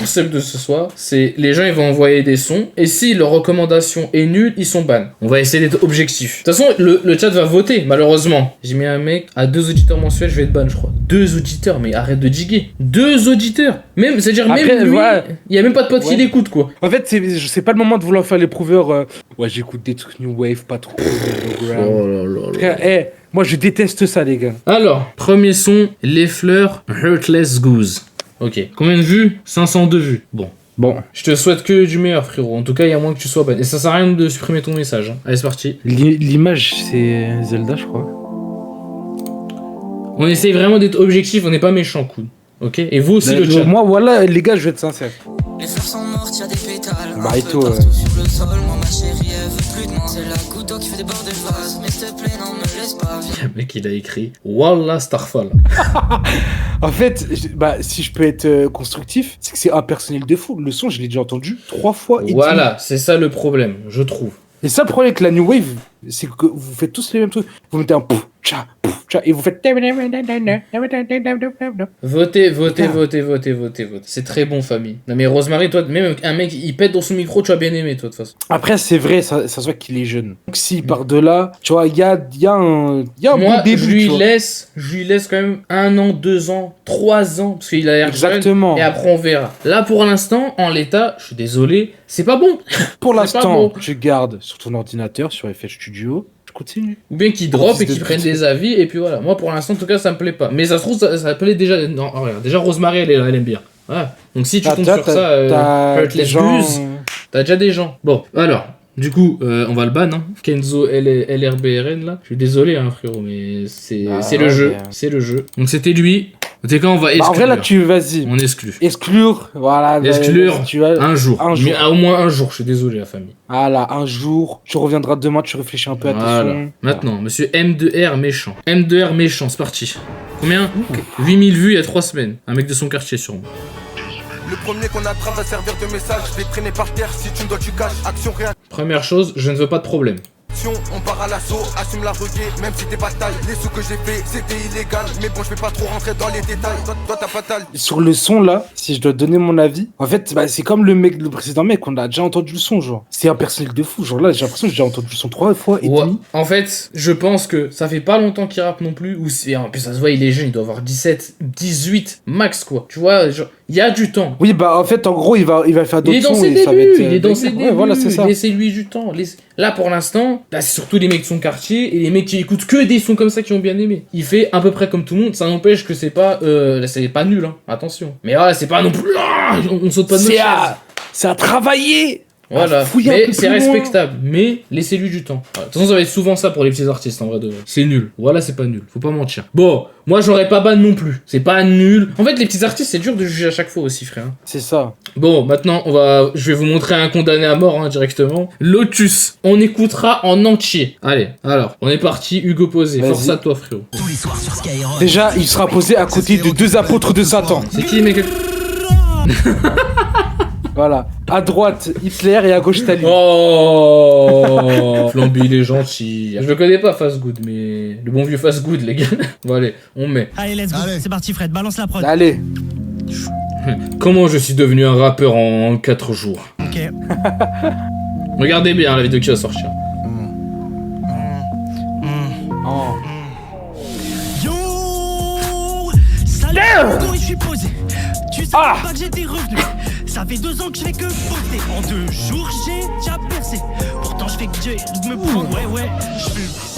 concept de ce soir, c'est les gens ils vont envoyer des sons et si leur recommandation est nulle, ils sont ban. On va essayer d'être objectif. De toute façon, le chat va voter, malheureusement. J'ai mis un mec à 2 auditeurs mensuels, je vais être ban, je crois. 2 auditeurs, mais arrête de diguer. 2 auditeurs. Même, c'est-à-dire Après, même lui, ouais. il y a même pas de pote qui l'écoute, quoi. En fait, c'est pas le moment de vouloir faire les prouveurs. Ouais, j'écoute des trucs New Wave, pas trop. Oh là là là. Frère, moi je déteste ça, les gars. Alors, premier son, Les Fleurs, Heartless Goose. Ok. Combien de vues? 502 vues. Bon. Je te souhaite que du meilleur, frérot. En tout cas, il y a moins que tu sois ban. Et ça sert à rien de supprimer ton message. Hein. Allez, c'est parti. L'image, c'est Zelda, je crois. On essaye vraiment d'être objectif, on n'est pas méchant, cool. Ok. Et vous aussi, le chat. Moi, voilà, les gars, je vais être sincère. Les fleurs sont mortes, y'a des pétales. Bah, et tout, sur le sol, moi ma chérie, elle veut plus de moi. C'est la goutte d'eau qui fait des bords de vase. Mais s'il te plaît, non, me laisse pas. Le mec, il a écrit Wallah Starfall. En fait, si je peux être constructif, c'est que c'est impersonnel de fou. Le son, je l'ai déjà entendu 3 fois. Voilà, c'est ça le problème, je trouve. Et ça, le problème avec la New Wave, c'est que vous faites tous les mêmes trucs. Vous mettez un pouf, tcha, et vous faites. Votez. C'est très bon, famille. Non, mais Rosemary, toi, même un mec, il pète dans son micro, tu vas bien aimer, toi, de toute façon. Après, c'est vrai, ça se voit qu'il est jeune. Donc, s'il part de là, tu vois, il y a un Moi, bon début. je lui laisse quand même 1 an, 2 ans, 3 ans, parce qu'il a l'air exactement jeune, et après, on verra. Là, pour l'instant, en l'état, je suis désolé, c'est pas bon. Pour l'instant, bon. tu gardes sur ton ordinateur, sur FL Studio, je continue. Ou bien qu'il drop et qu'il prenne des avis, et puis voilà. Moi, pour l'instant, en tout cas, ça me plaît pas. Mais ça se trouve, ça plaît déjà. Non, regarde, déjà, Rosemary, elle aime bien. Voilà. Donc, si tu comptes sur ça, Heartless Goose, t'as déjà des gens. Bon, alors. Du coup, on va le ban, hein. Kenzo LRBRN, là. Je suis désolé, hein, frérot, mais c'est le jeu. C'est le jeu. Donc, c'était lui. Tu sais quand on va exclure. En vrai, là, vas-y. On exclut. Exclure, voilà. Exclure, un jour. Un jour. Mais au moins un jour, je suis désolé, la famille. Voilà, un jour. Tu reviendras demain, tu réfléchis un peu à tes sons. Maintenant, monsieur M2R méchant. M2R méchant, c'est parti. Combien 8000 vues il y a 3 semaines. Un mec de son quartier, sûrement. Le premier qu'on attrape va servir de message. Je vais traîner par terre si tu me dois du cash. Action, réaction. Première chose, je ne veux pas de problème. On part à l'assaut, assume la reguée, même si t'es pas taille. Les sous que j'ai fait, c'était illégal. Mais bon, je vais pas trop rentrer dans les détails. Toi t'as pas taille. Sur le son là, si je dois donner mon avis, en fait, c'est comme le précédent mec, on a déjà entendu le son, genre. C'est impersonnel de fou, genre là, j'ai l'impression que j'ai entendu le son 3 fois et demi. En fait, je pense que ça fait pas longtemps qu'il rappe non plus. En plus, ça se voit, il est jeune, il doit avoir 17, 18 max, quoi. Tu vois, genre, il y a du temps. Oui, en fait, en gros, il va faire d'autres sons. Il est dans ses débuts, voilà, c'est ça. Laissez-lui du temps. Là, pour l'instant, c'est surtout les mecs de son quartier et les mecs qui écoutent que des sons comme ça qui ont bien aimé. Il fait à peu près comme tout le monde, ça n'empêche que c'est pas nul, hein. Attention. Mais voilà, c'est pas non plus. On saute pas de notre chaise. C'est à travailler. Voilà, mais c'est respectable, mais laissez-lui du temps. De toute façon, ça va être souvent ça pour les petits artistes, en vrai de vrai. C'est nul. Voilà, c'est pas nul. Faut pas mentir. Bon, moi, j'aurais pas ban non plus. C'est pas nul. En fait, les petits artistes, c'est dur de juger à chaque fois aussi, frère. C'est ça. Bon, maintenant, je vais vous montrer un condamné à mort, hein, directement. Lotus. On écoutera en entier. Allez, alors, on est parti. Hugo Posé. Force à toi, frérot. Tous les soirs sur Skyrock. Déjà, il sera posé à côté de 2 apôtres de Satan. C'est qui, mec? Voilà. À droite, Hitler et à gauche, Staline. Oh Flamby, il est gentil. Je le connais pas, Fast Good, mais le bon vieux Fast Good, les gars. Bon, allez, on met. Allez, let's go. C'est parti, Fred. Balance la prod. Allez. Comment je suis devenu un rappeur en 4 jours? Ok. Regardez bien la vidéo qui va sortir. Yo salut, je suis posé. Tu sais pas que j'étais revenu. Ça fait 2 ans que je fais que poster. En 2 jours, j'ai déjà percé. Pourtant, je fais que Dieu me prend. Ouais. Je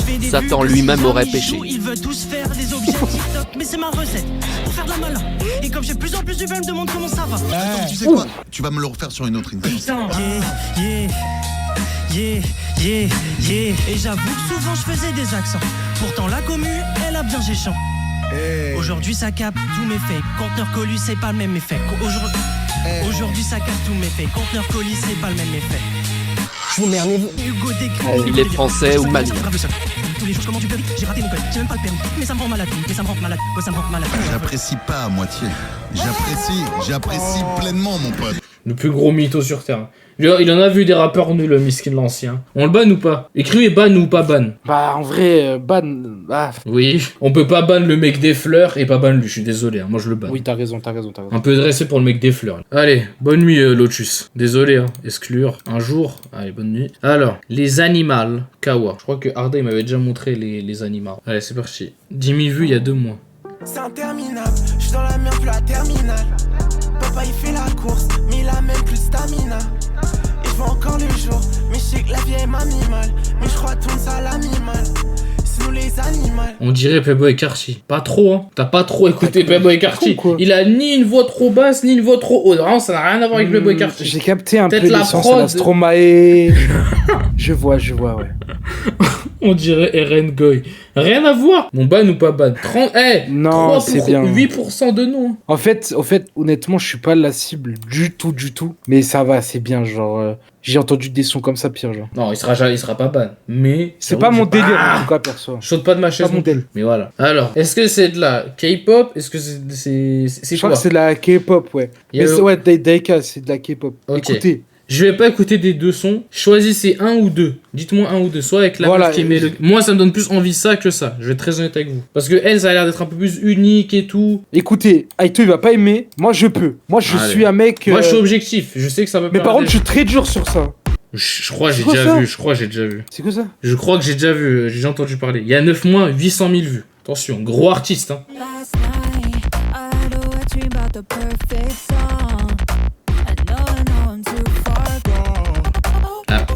fais des Satan lui-même aurait péché. Ils veulent tous faire des objets TikTok, mais c'est ma recette pour faire de la malin. Et comme j'ai de plus en plus de vues, elle me demande comment ça va. Attends, tu sais quoi? Tu vas me le refaire sur une autre interview. Putain. Yeah. Et j'avoue que souvent je faisais des accents. Pourtant la commu, elle a bien géchant. Aujourd'hui ça capte tous mes faits. Conteneur colis, c'est pas le même effet. Aujourd'hui ça capte tous mes faits. Conteneur colis, c'est pas le même effet. Je vous merde. Hugo décrit. Il est français ou malien. Tous les jours, je commande du burry. J'ai raté mon code, j'ai même pas le permis. Mais ça me rend malade, mais ça me rend malade. Ouais, ça me rend malade. J'apprécie pas à moitié. J'apprécie pleinement, mon pote. Le plus gros mytho sur Terre. Il en a vu des rappeurs nuls, le Miskin l'ancien. On le banne ou pas? Écrivez ban ou pas ban. Bah, en vrai, ban. Ah. Oui, on peut pas ban le mec des fleurs et pas ban lui, je suis désolé, hein. Moi je le banne. Oui, t'as raison. Un peu dressé pour le mec des fleurs. Allez, bonne nuit Lotus. Désolé, hein. Exclure. Un jour. Allez, bonne nuit. Alors, les animaux. Kawa. Je crois que Arda il m'avait déjà montré les animaux. Allez, c'est parti. 10 000 vues il y a 2 mois. C'est interminable, je suis dans la merde, plus la terminale. Papa il fait la course, mais il a même plus de stamina. Et je vois encore le jour, mais je sais que la vie est m'animale. Mais je crois tout ça à l'animal, c'est nous les animaux. On dirait Playboy Carti. Pas trop, hein. T'as pas trop écouté Playboy Carti. Il a ni une voix trop basse, ni une voix trop haute. Vraiment, ça n'a rien à voir avec Playboy Carti. J'ai capté un peu la l'essence prod. à la Stromae. Je vois, ouais. On dirait Eren Goy. Rien à voir. Bon, ban ou pas ban? 30, non, c'est bien. 8% de nous. En fait, honnêtement, je suis pas la cible du tout. Mais ça va, c'est bien, genre... j'ai entendu des sons comme ça pire, genre. Non, il sera pas ban. Mais... C'est pas mon délire, en tout cas, perso. Je saute pas de ma chaise. Pas mon délire. Mais voilà. Alors, est-ce que c'est de la K-pop? Est-ce que c'est Je crois que c'est de la K-pop, ouais. Ouais, Daika, c'est de la K-pop. Ok. Écoutez. Je vais pas écouter des deux sons. Choisissez un ou deux. Dites-moi un ou deux. Soit avec la meuf qui met le... Moi, ça me donne plus envie ça que ça. Je vais être très honnête avec vous. Parce que elle, ça a l'air d'être un peu plus unique et tout. Écoutez, Aito, il va pas aimer. Moi, je peux. Moi, je suis un mec... Moi, je suis objectif. Je sais que ça peut Mais par contre, je suis très dur sur ça. Je crois que j'ai déjà vu. C'est quoi ça? Je crois que j'ai déjà vu. J'ai déjà entendu parler. Il y a 9 mois, 800 000 vues. Attention, gros artiste, hein.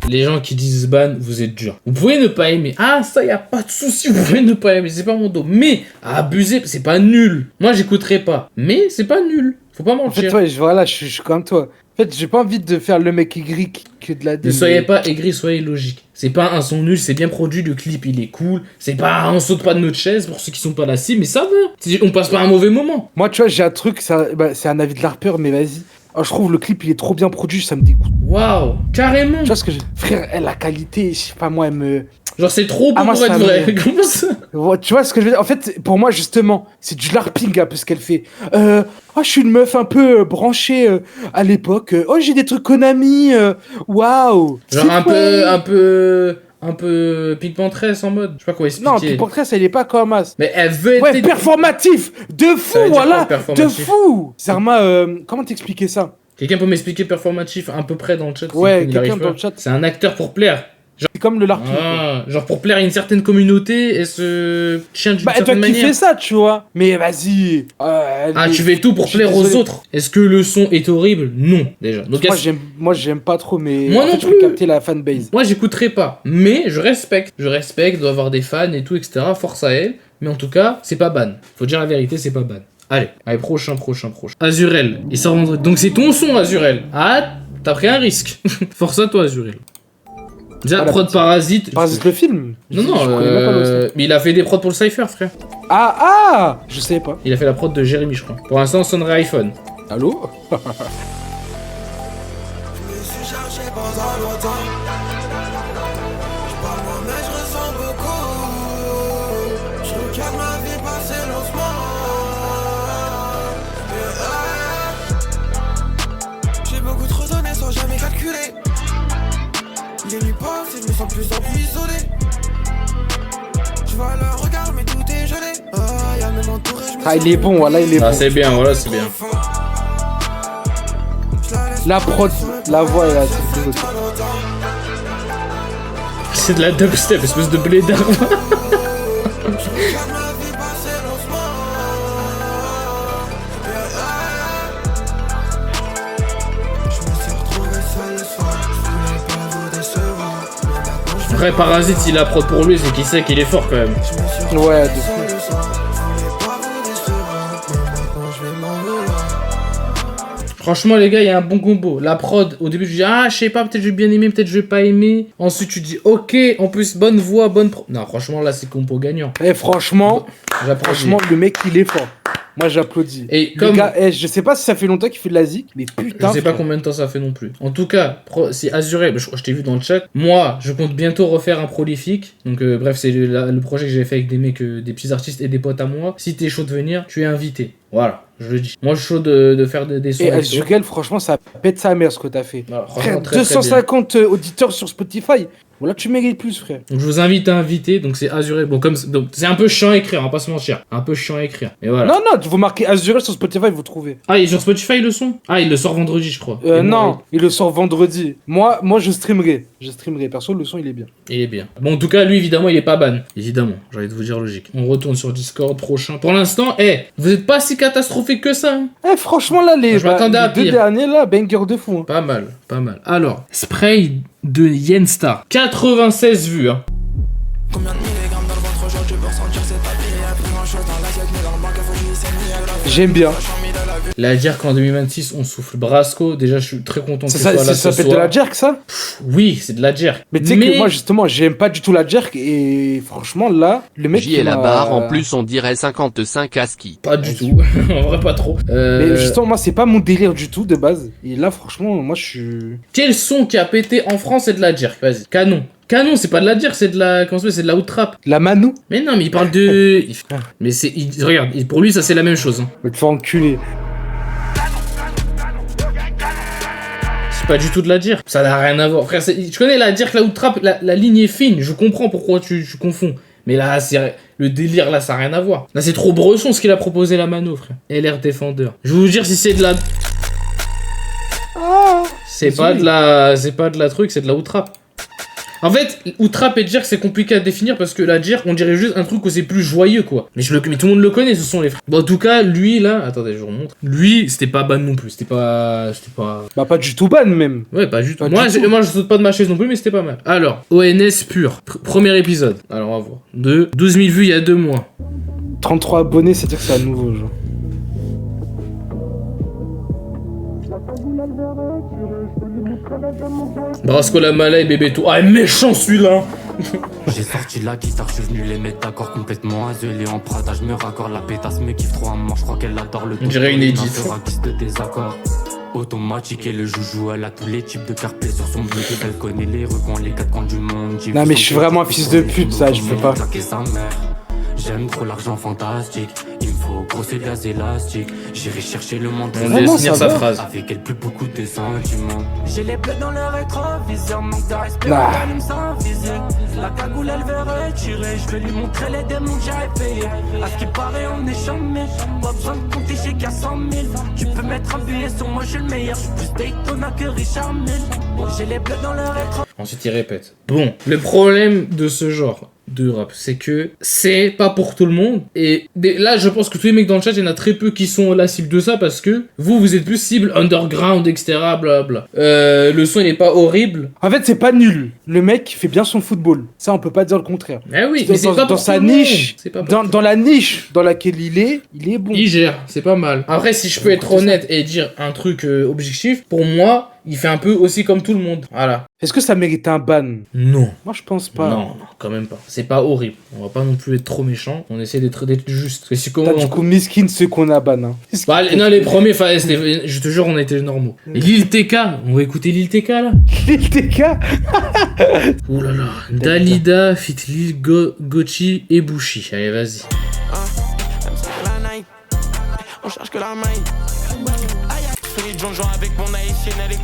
Les gens qui disent ban, vous êtes durs. Vous pouvez ne pas aimer. Ah, ça, y a pas de souci. Vous pouvez ne pas aimer. C'est pas mon dos. Mais, abuser, c'est pas nul. Moi, j'écouterai pas. Mais, c'est pas nul. Faut pas mentir. En fait, ouais, voilà, je suis comme toi. En fait, j'ai pas envie de faire le mec aigri que de la Ne soyez pas aigri, soyez logique. C'est pas un son nul, c'est bien produit, le clip il est cool. C'est pas, on saute pas de notre chaise pour ceux qui sont pas là, si, mais ça va. On passe pas un mauvais moment. Moi, tu vois, j'ai un truc, c'est un avis de l'harpeur, mais vas-y. Oh, je trouve le clip il est trop bien produit, ça me dégoûte. Waouh, carrément. Tu vois ce que frère, la qualité, je sais pas moi, elle me... Genre c'est trop beau pour être vrai. Comment ça? Tu vois ce que je veux dire? En fait, pour moi justement, c'est du larping un peu ce qu'elle fait. Je suis une meuf un peu branchée à l'époque. J'ai des trucs Konami. Waouh. Genre un peu Pink Panthère en mode, je sais pas quoi expliquer. Non, Pink Panthère, elle est pas comme as. Mais elle veut être... Ouais, performatif. De fou, voilà. De fou. Zarma, comment t'expliquer ça? Quelqu'un peut m'expliquer performatif à peu près dans le chat? Ouais, quelqu'un dans le chat. C'est un acteur pour plaire. C'est comme le larping. Genre pour plaire à une certaine communauté et se tient d'une certaine manière. Toi qui fais ça, tu vois. Mais vas-y. Tu fais tout pour plaire aux autres. Est-ce que le son est horrible? Non, déjà. Donc, moi, j'aime pas trop, mais moi non plus. Je peux capter la fanbase. Moi, j'écouterai pas. Mais je respecte. Je respecte, doit avoir des fans et tout, etc. Force à elle. Mais en tout cas, c'est pas ban. Faut dire la vérité, c'est pas ban. Allez, prochain. Azurel. Il sort vendredi. Donc c'est ton son, Azurel. Ah, t'as pris un risque. Force à toi, Azurel. Déjà, prod Parasite. Parasite le film? Non, mais il a fait des prods pour le Cypher, frère. Je savais pas. Il a fait la prod de Jérémy, je crois. Pour l'instant, on sonnerait iPhone. Allô? J'ai beaucoup trop donné sans jamais calculer. Les nuits passent et je me sens plus en plus isolé. Je vois le regard mais tout est gelé. Y'a même entouré, je me il est bon, voilà, il est bon. C'est bien, voilà, c'est bien. La prod, la voix est là, c'est de la dubstep, espèce de blédard. Après, Parasite, s'il a prod pour lui, c'est qu'il sait qu'il est fort quand même. Ouais, Franchement, les gars, il y a un bon combo. La prod, au début, je dis, je sais pas, peut-être je vais bien aimer, peut-être je vais pas aimer. Ensuite, tu dis, ok, en plus, bonne voix, bonne pro. Non, franchement, là, c'est compo gagnant. Franchement, le mec, il est fort. Moi, j'applaudis. Et Le comme... gars, je sais pas si ça fait longtemps qu'il fait de la zik, mais putain. Je sais pas combien de temps ça fait non plus. En tout cas, c'est Azurel, je t'ai vu dans le chat. Moi, je compte bientôt refaire un prolifique. Donc, bref, c'est le projet que j'ai fait avec des mecs, des petits artistes et des potes à moi. Si t'es chaud de venir, tu es invité. Voilà, je le dis. Moi, je suis chaud de faire des sons. Et Azurel, franchement, ça pète sa mère ce que t'as fait. Alors, frère, 250 auditeurs sur Spotify. Voilà, tu mérites plus, frère. Donc, je vous invite à inviter. Donc, c'est Azurel. Bon, donc, c'est un peu chiant à écrire, on va pas se mentir. Un peu chiant à écrire. Mais voilà. Non, vous marquez Azurel sur Spotify, vous trouvez. Ah, et sur Spotify, le son? Ah, il le sort vendredi, je crois. Non, il le sort vendredi. Moi, je streamerai. Perso, le son, il est bien. Il est bien. Bon, en tout cas, lui, évidemment, il est pas ban. Évidemment, j'ai envie de vous dire logique. On retourne sur Discord prochain. Pour l'instant, vous êtes pas si catastrophique que ça. Hein. Franchement, là, les 2 derniers, là, banger de fou. Hein. Pas mal, pas mal. Alors, Spray de Yenstar. 96 vues, hein. Combien de milligrammes dans le ventre aujourd'hui pour sentir cette papille? Y'a plus grand chose dans l'assiette, mais dans le banc, il faut qu'il s'aigne. J'aime bien. La jerk qu'en 2026, on souffle Brasco. Déjà, je suis très content que ça ce soit là ça ce s'appelle soir. de la jerk, ça? Oui, c'est de la jerk. Mais tu sais que moi, justement, j'aime pas du tout la jerk. Et franchement, là, le mec. J est la barre, en plus, on dirait 55 ASCII. Pas du tout. En vrai, pas trop. Mais justement, moi, c'est pas mon délire du tout de base. Et là, franchement, moi, je suis. Quel son qui a pété en France est de la jerk? Vas-y. Canon. Canon, c'est pas de la jerk, c'est de la. Comment ça s'appelle? C'est de la out-trap. La Manu? Mais non, mais il parle de. Mais c'est. Regarde, pour lui, ça c'est la même chose. Hein. Va te faire enculer. C'est pas du tout de la jerk. Ça n'a rien à voir. Frère, je connais la jerk, la out-trap, la ligne est fine. Je comprends pourquoi tu confonds. Mais là, c'est. Le délire, là, ça n'a rien à voir. Là, c'est trop Bresson ce qu'il a proposé la mano, frère. LR Défendeur. Je vais vous dire si c'est de la. C'est pas de la truc, c'est de la out-trap. En fait, outrap et jerk c'est compliqué à définir parce que la jerk on dirait juste un truc où c'est plus joyeux quoi. Mais tout le monde le connaît, ce sont les frères. Bon en tout cas, lui là, attendez, je vous remontre. Lui, c'était pas ban non plus, c'était pas. Bah pas du tout ban même. Ouais, pas du tout. Moi je saute pas de ma chaise non plus, mais c'était pas mal. Alors, ONS pur, premier épisode. Alors on va voir. 12 000 vues il y a 2 mois. 33 abonnés, c'est-à-dire que c'est à nouveau genre. Brasco la mala et bébé tout. Ah, méchant celui-là. J'ai sorti la guitare, je suis venu les mettre d'accord complètement azelé en Prada. Je me raccorde la pétasse, me kiffe trop à mort, je crois qu'elle adore le. On dirait une edit. De désaccord. Automatique et le joujou, elle a tous les types de carplay sur son Bluetooth. Elle connaît les recoins, les 4 coins du monde. Non mais je suis vraiment un fils de pute, ça, je peux pas. J'aime trop l'argent fantastique, il me faut grosser gaz élastique. J'irai chercher le monde. On laisse finir sa phrase. Avec elle plus beaucoup de sentiments. J'ai les bleus dans le rétroviseur, manque de respect, allume sans physique. La cagoule elle veut retirer, je vais lui montrer les démons que j'avais payé. À ce qui paraît on est chambé, pas besoin de compter j'ai qu'à 100 000. Tu peux mettre un billet sur moi, je suis le meilleur, je suis plus Daytona que Richard Mille. J'ai les bleus dans le rétro. Ensuite il répète. Bon, le problème de ce genre de rap, c'est que c'est pas pour tout le monde. Et là, je pense que tous les mecs dans le chat, il y en a très peu qui sont la cible de ça parce que vous êtes plus cible underground, etc. Blabla. Le son, il est pas horrible. En fait, c'est pas nul. Le mec fait bien son football. Ça, on peut pas dire le contraire. Mais oui, mais c'est pas dans sa niche. Dans la niche dans laquelle il est bon. Il gère, c'est pas mal. Après, si je peux être honnête et dire un truc objectif, pour moi, il fait un peu aussi comme tout le monde. Voilà. Est-ce que ça mérite un ban? Non. Moi, je pense pas. Non, quand même pas. C'est pas horrible. On va pas non plus être trop méchant. On essaie d'être juste. Parce que comment du coup, miskin ceux qu'on a ban. Hein. Bah, non, les premiers, je te jure, on a été normaux. Et Lil TK, on va écouter Lil TK là. Lil TK. Ouh là là. Dalida, fit Lil Gochi et Bushi. Allez, vas-y. On cherche que la main.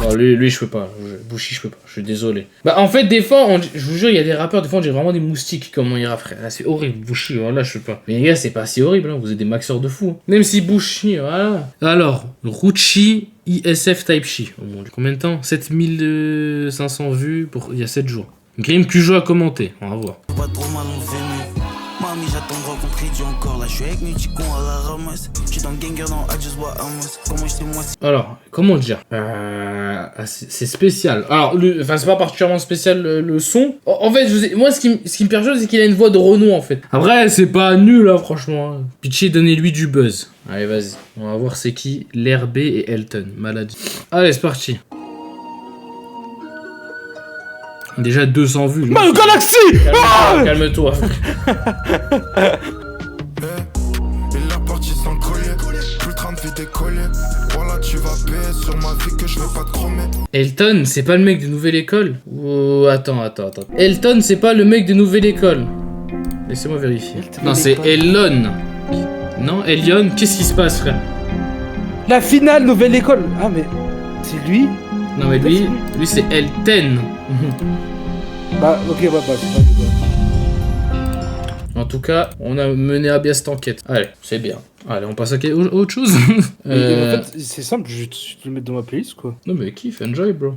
Non, lui je peux pas. Bushi je peux pas. Je suis désolé. Bah en fait des fois, je vous jure, il y a des rappeurs, des fois on dirait vraiment des moustiques comment il ira frère. Là c'est horrible. Bushi, voilà je sais pas. Mais les gars c'est pas si horrible, hein. Vous êtes des maxeurs de fous. Même si Bushi, voilà. Alors, Ruchi ISF Type Chi. Oh mon Dieu. Combien de temps? 7500 vues pour il y a 7 jours. Grim Cujo a commenté. On va voir. Pas trop mal on fait mieux. Mamie, j'attends de rencontrer Dieu encore. Là, je suis avec mes petits cons à la ramasse. J'suis dans le ganger dans I just want Amos. Comment je sais moi? Alors, comment dire c'est spécial. Alors, c'est pas particulièrement spécial le son. En fait, moi, ce qui me perturbe, c'est qu'il a une voix de Renaud, en fait. Après, c'est pas nul, hein, franchement. Pitchy, donnez-lui du buzz. Allez, vas-y. On va voir c'est qui. l'RB et Elton. Maladie. Allez, c'est parti. Déjà 200 vues. Mario Galaxy. Calme-toi. Et la partie sans croyer. décoller. Voilà, tu vas payer sur ma vie que je vais pas te chromer. Elton, c'est pas le mec de Nouvelle École? Oh, attends. Elton, c'est pas le mec de Nouvelle École. Laissez-moi vérifier. Non, c'est Elon. Non, Elion, qu'est-ce qui se passe, frère? La finale Nouvelle École. Ah, mais c'est lui? Non, mais lui c'est Elton. Bah, ok, ouais, bah, c'est pas lui. En tout cas, on a mené à bien cette enquête. Allez, c'est bien. Allez, on passe à autre chose. En fait, c'est simple, je vais te le mettre dans ma playlist, quoi. Non, mais kiffe, enjoy, bro.